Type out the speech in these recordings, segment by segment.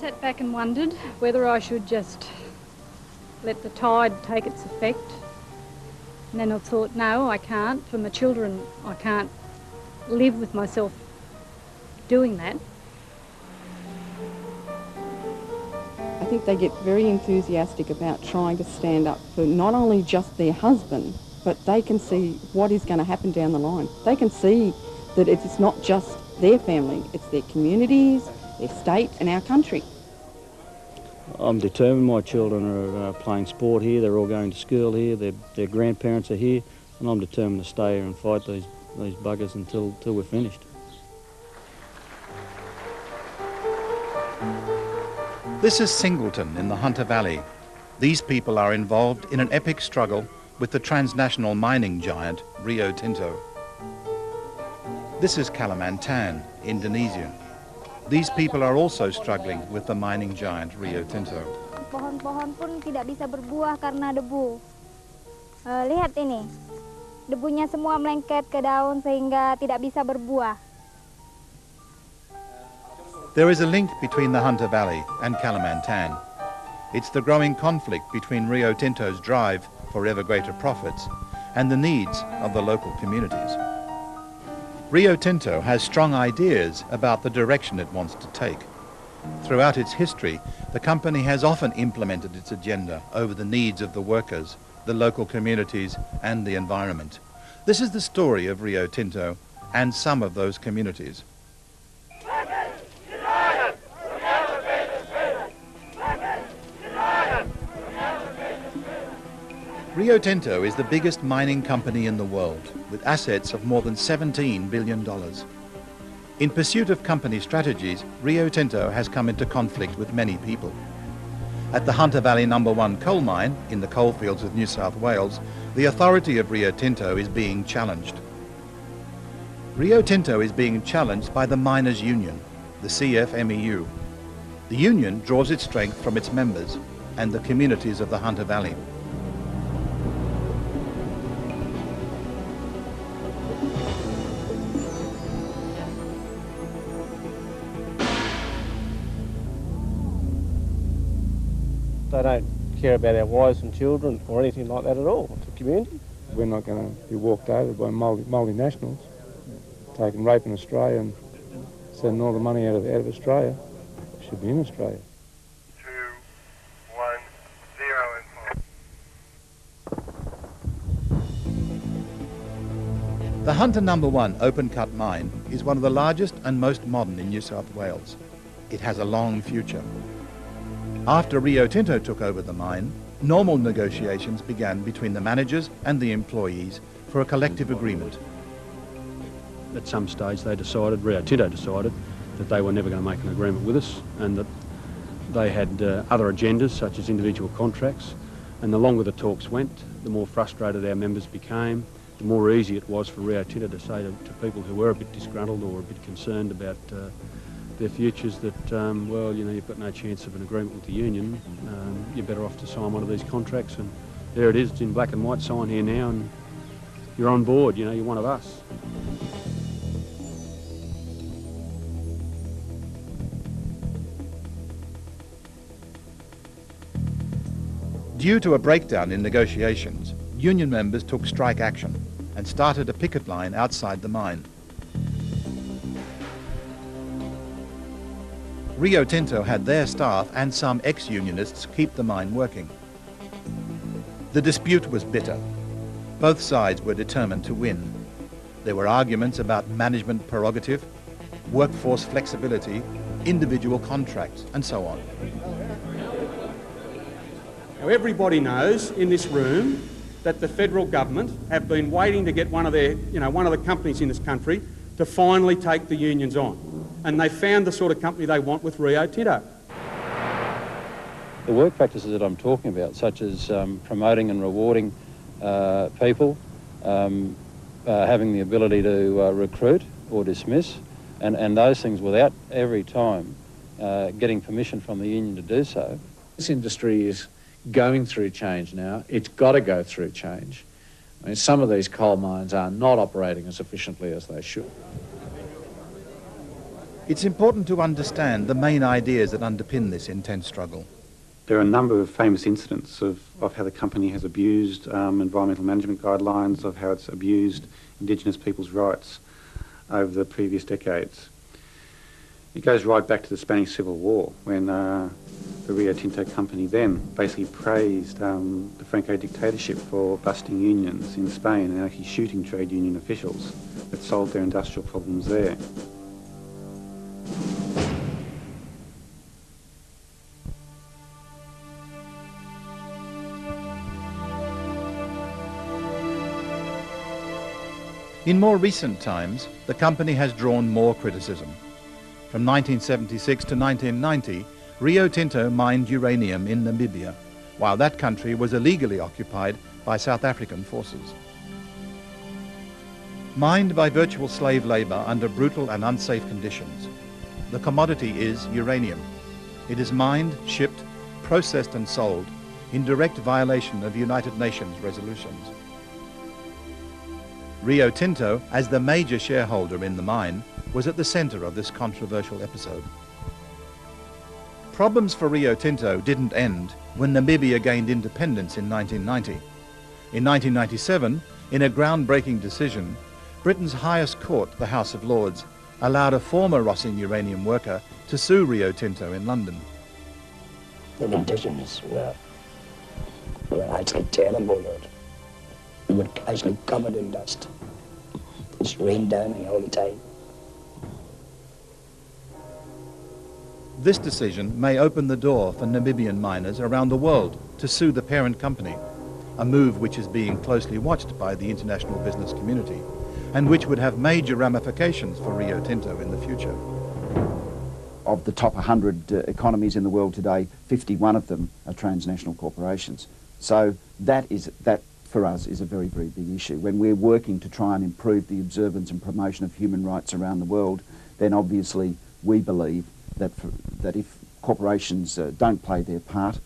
sat back and wondered whether I should just let the tide take its effect. And then I thought, no, I can't. For my children, I can't live with myself doing that. I think they get very enthusiastic about trying to stand up for not only just their husband, but they can see what is going to happen down the line. They can see that it's not just their family, it's their communities, their state and our country. I'm determined. My children are playing sport here, they're all going to school here, their grandparents are here, and I'm determined to stay here and fight these buggers until we're finished. This is Singleton in the Hunter Valley. These people are involved in an epic struggle with the transnational mining giant Rio Tinto. This is Kalimantan, Indonesia. These people are also struggling with the mining giant Rio Tinto. Pohon-pohon pun tidak bisa berbuah karena debu. Lihat ini, debunya semua melengket ke daun sehingga tidak bisa berbuah. There is a link between the Hunter Valley and Kalimantan. It's the growing conflict between Rio Tinto's drive for ever greater profits and the needs of the local communities. Rio Tinto has strong ideas about the direction it wants to take. Throughout its history, the company has often implemented its agenda over the needs of the workers, the local communities and the environment. This is the story of Rio Tinto and some of those communities. Rio Tinto is the biggest mining company in the world, with assets of more than $17 billion. In pursuit of company strategies, Rio Tinto has come into conflict with many people. At the Hunter Valley No. 1 coal mine, in the coalfields of New South Wales, the authority of Rio Tinto is being challenged. Rio Tinto is being challenged by the Miners' Union, the CFMEU. The union draws its strength from its members and the communities of the Hunter Valley. They don't care about our wives and children or anything like that at all. It's a community. We're not going to be walked over by multinationals, taking rape in Australia and sending all the money out of Australia. It should be in Australia. 2, 1, 0 and 4. The Hunter No. 1 open-cut mine is one of the largest and most modern in New South Wales. It has a long future. After Rio Tinto took over the mine, normal negotiations began between the managers and the employees for a collective agreement. At some stage Rio Tinto decided that they were never going to make an agreement with us and that they had other agendas such as individual contracts, and the longer the talks went, the more frustrated our members became, the more easy it was for Rio Tinto to say to people who were a bit disgruntled or a bit concerned about their futures that, well, you know, you've got no chance of an agreement with the union, you're better off to sign one of these contracts, and there it is, it's in black and white, sign here now, and you're on board, you know, you're one of us. Due to a breakdown in negotiations, union members took strike action and started a picket line outside the mine. Rio Tinto had their staff and some ex-unionists keep the mine working. The dispute was bitter. Both sides were determined to win. There were arguments about management prerogative, workforce flexibility, individual contracts, and so on. Now, everybody knows in this room that the federal government have been waiting to get one of the companies in this country to finally take the unions on. And they found the sort of company they want with Rio Tinto. The work practices that I'm talking about, such as promoting and rewarding people, having the ability to recruit or dismiss, and those things without every time getting permission from the union to do so. This industry is going through change now. It's got to go through change. I mean, some of these coal mines are not operating as efficiently as they should. It's important to understand the main ideas that underpin this intense struggle. There are a number of famous incidents of how the company has abused environmental management guidelines, of how it's abused Indigenous people's rights over the previous decades. It goes right back to the Spanish Civil War, when the Rio Tinto company then basically praised the Franco dictatorship for busting unions in Spain and actually shooting trade union officials that solved their industrial problems there. In more recent times, the company has drawn more criticism. From 1976 to 1990, Rio Tinto mined uranium in Namibia, while that country was illegally occupied by South African forces. Mined by virtual slave labour under brutal and unsafe conditions, the commodity is uranium. It is mined, shipped, processed and sold in direct violation of United Nations resolutions. Rio Tinto, as the major shareholder in the mine, was at the centre of this controversial episode. Problems for Rio Tinto didn't end when Namibia gained independence in 1990. In 1997, in a groundbreaking decision, Britain's highest court, the House of Lords, allowed a former Rossing uranium worker to sue Rio Tinto in London. The conditions were actually terrible. We were actually covered in dust. It's rained down all the time. This decision may open the door for Namibian miners around the world to sue the parent company, a move which is being closely watched by the international business community and which would have major ramifications for Rio Tinto in the future. Of the top 100 economies in the world today, 51 of them are transnational corporations. So that for us is a very, very big issue. When we're working to try and improve the observance and promotion of human rights around the world, then obviously we believe that if corporations don't play their part,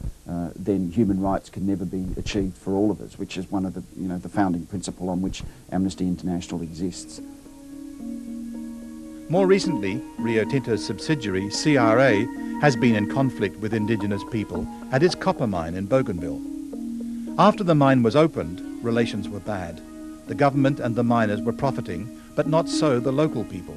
then human rights can never be achieved for all of us, which is one of the founding principle on which Amnesty International exists. More recently, Rio Tinto's subsidiary, CRA, has been in conflict with Indigenous people at its copper mine in Bougainville. After the mine was opened, relations were bad. The government and the miners were profiting, but not so the local people.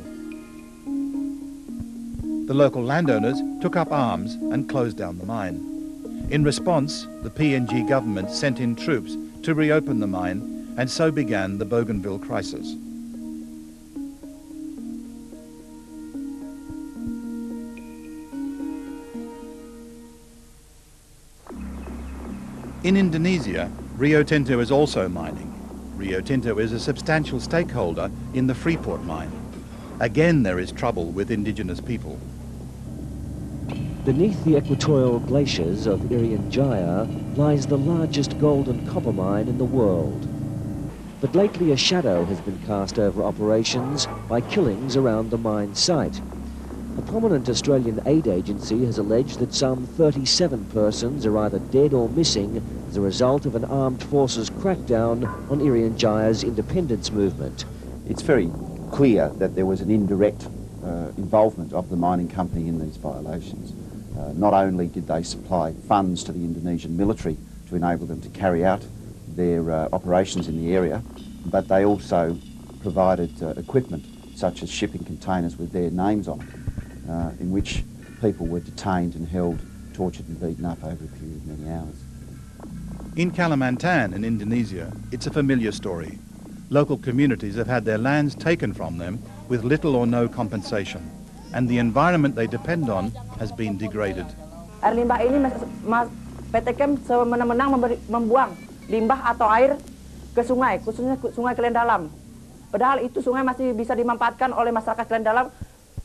The local landowners took up arms and closed down the mine. In response, the PNG government sent in troops to reopen the mine, and so began the Bougainville crisis. In Indonesia, Rio Tinto is also mining. Rio Tinto is a substantial stakeholder in the Freeport mine. Again, there is trouble with indigenous people. Beneath the equatorial glaciers of Irian Jaya lies the largest gold and copper mine in the world. But lately a shadow has been cast over operations by killings around the mine site. A prominent Australian aid agency has alleged that some 37 persons are either dead or missing as a result of an armed forces crackdown on Irian Jaya's independence movement. It's very clear that there was an indirect involvement of the mining company in these violations. Not only did they supply funds to the Indonesian military to enable them to carry out their operations in the area, but they also provided equipment such as shipping containers with their names on it, in which people were detained and held, tortured and beaten up over a period of many hours. In Kalimantan in Indonesia, it's a familiar story. Local communities have had their lands taken from them with little or no compensation, and the environment they depend on has been degraded. Air limbah ini PT Kem semena-mena membuang limbah atau air ke sungai, khususnya sungai Kelen Dalam. Padahal itu sungai masih bisa dimanfaatkan oleh masyarakat Kelen Dalam,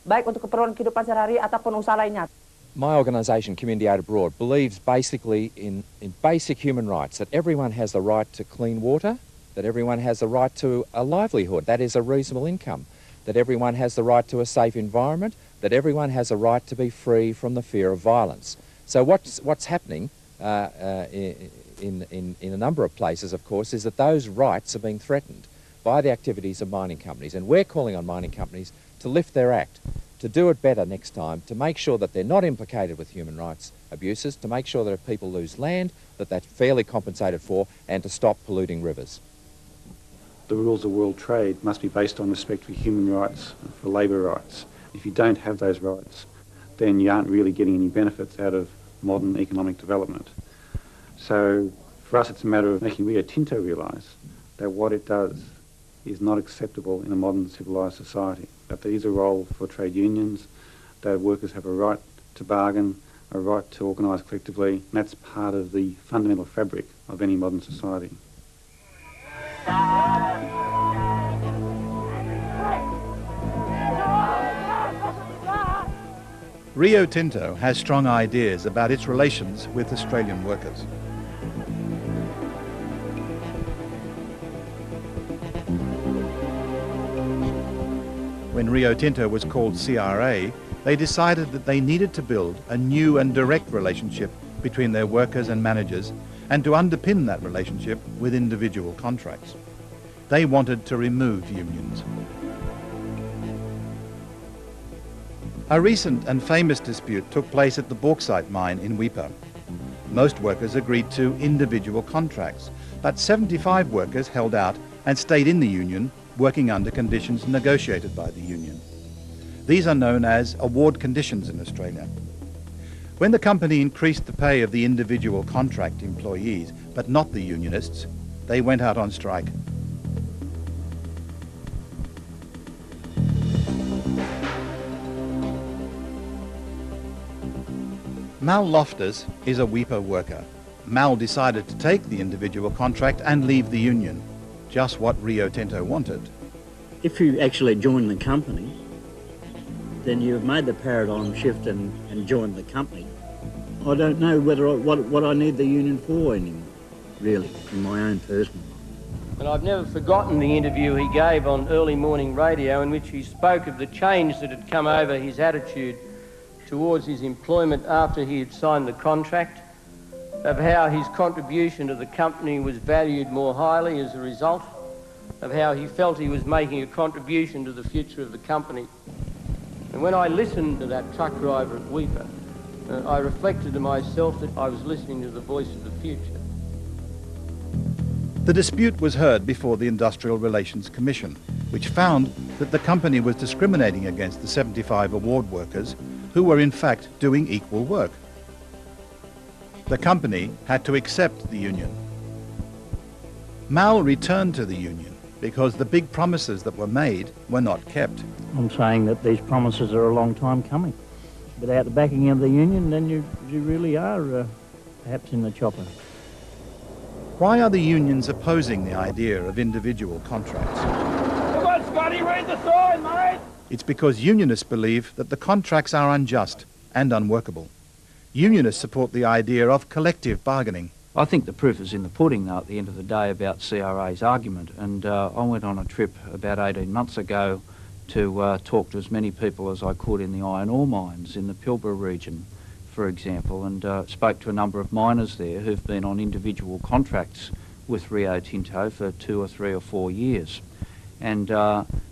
baik untuk keperluan kehidupan sehari-hari ataupun usaha lainnya. My organisation, Community Aid Abroad, believes basically in basic human rights, that everyone has the right to clean water, that everyone has the right to a livelihood, that is a reasonable income, that everyone has the right to a safe environment, that everyone has a right to be free from the fear of violence. So what's happening in a number of places, of course, is that those rights are being threatened by the activities of mining companies, and we're calling on mining companies to lift their act, to do it better next time, to make sure that they're not implicated with human rights abuses, to make sure that if people lose land, that that's fairly compensated for, and to stop polluting rivers. The rules of world trade must be based on respect for human rights and for labour rights. If you don't have those rights, then you aren't really getting any benefits out of modern economic development. So for us it's a matter of making Rio Tinto realise that what it does is not acceptable in a modern civilised society, that there is a role for trade unions, that workers have a right to bargain, a right to organise collectively, and that's part of the fundamental fabric of any modern society. Rio Tinto has strong ideas about its relations with Australian workers. When Rio Tinto was called CRA, they decided that they needed to build a new and direct relationship between their workers and managers, and to underpin that relationship with individual contracts. They wanted to remove unions. A recent and famous dispute took place at the bauxite mine in Weipa. Most workers agreed to individual contracts, but 75 workers held out and stayed in the union, working under conditions negotiated by the union. These are known as award conditions in Australia. When the company increased the pay of the individual contract employees, but not the unionists, they went out on strike. Mal Loftus is a Weipa worker. Mal decided to take the individual contract and leave the union, just what Rio Tinto wanted. If you actually join the company, then you've made the paradigm shift and joined the company. I don't know what I need the union for anymore, really, in my own personal life. And I've never forgotten the interview he gave on early morning radio in which he spoke of the change that had come over his attitude towards his employment after he had signed the contract, of how his contribution to the company was valued more highly as a result, of how he felt he was making a contribution to the future of the company. And when I listened to that truck driver at Weipa, I reflected to myself that I was listening to the voice of the future. The dispute was heard before the Industrial Relations Commission, which found that the company was discriminating against the 75 award workers who were in fact doing equal work. The company had to accept the union. Mal returned to the union because the big promises that were made were not kept. I'm saying that these promises are a long time coming. Without the backing of the union, then you really are perhaps in the chopper. Why are the unions opposing the idea of individual contracts? Come on, Scotty, read the sign, mate! It's because unionists believe that the contracts are unjust and unworkable. Unionists support the idea of collective bargaining. I think the proof is in the pudding, though, at the end of the day, about CRA's argument. And I went on a trip about 18 months ago to talk to as many people as I could in the iron ore mines in the Pilbara region, for example, and spoke to a number of miners there who've been on individual contracts with Rio Tinto for 2 or 3 or 4 years. And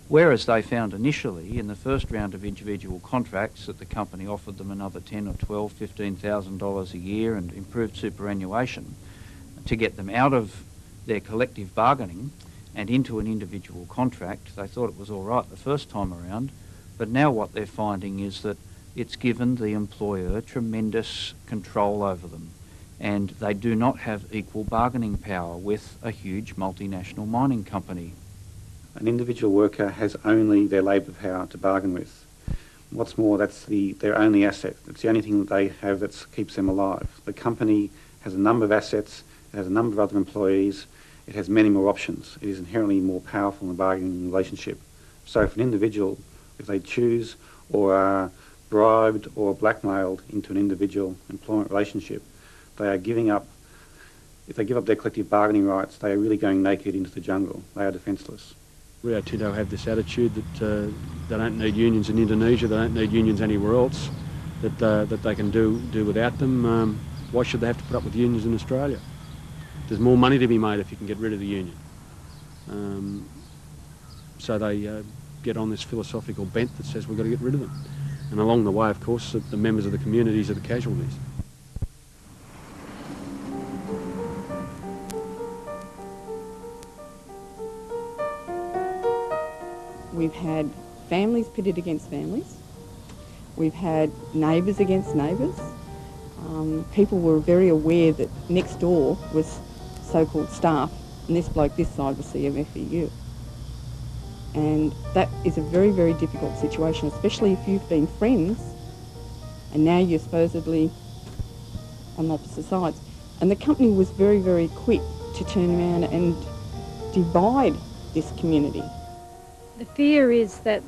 whereas they found initially in the first round of individual contracts that the company offered them another $10,000 or $12,000, $15,000 a year and improved superannuation to get them out of their collective bargaining and into an individual contract, they thought it was all right the first time around, but now what they're finding is that it's given the employer tremendous control over them, and they do not have equal bargaining power with a huge multinational mining company. An individual worker has only their labour power to bargain with. What's more, that's their only asset. It's the only thing that they have that keeps them alive. The company has a number of assets, it has a number of other employees, it has many more options. It is inherently more powerful in a bargaining relationship. So for an individual, if they choose or are bribed or blackmailed into an individual employment relationship, they are giving up, if they give up their collective bargaining rights, they are really going naked into the jungle. They are defenceless. Rio Tinto have this attitude that they don't need unions in Indonesia, they don't need unions anywhere else, that they can do without them. Why should they have to put up with unions in Australia? There's more money to be made if you can get rid of the union. So they get on this philosophical bent that says we've got to get rid of them. And along the way, of course, the members of the communities are the casualties. We've had families pitted against families. We've had neighbours against neighbours. People were very aware that next door was so-called staff, and this bloke this side was CMFEU. And that is a very, very difficult situation, especially if you've been friends and now you're supposedly on opposite sides. And the company was very, very quick to turn around and divide this community. The fear is that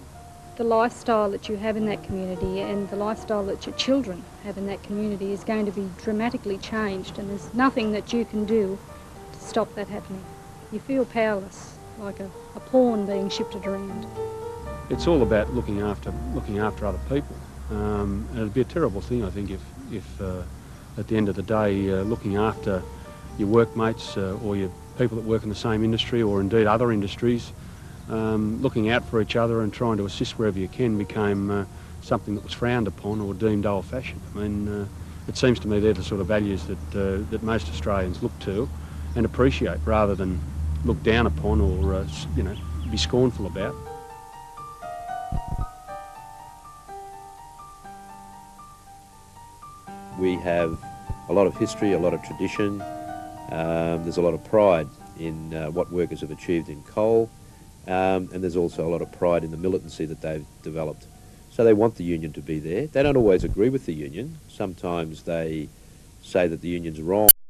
the lifestyle that you have in that community and the lifestyle that your children have in that community is going to be dramatically changed, and there's nothing that you can do to stop that happening. You feel powerless, like a pawn being shifted around. It's all about looking after other people. And it'd be a terrible thing, I think, if at the end of the day, looking after your workmates or your people that work in the same industry or indeed other industries, looking out for each other and trying to assist wherever you can became something that was frowned upon or deemed old-fashioned. I mean, it seems to me they're the sort of values that most Australians look to and appreciate rather than look down upon or, be scornful about. We have a lot of history, a lot of tradition. There's a lot of pride in what workers have achieved in coal, and there's also a lot of pride in the militancy that they've developed. So they want the union to be there. They don't always agree with the union. Sometimes they say that the union's wrong.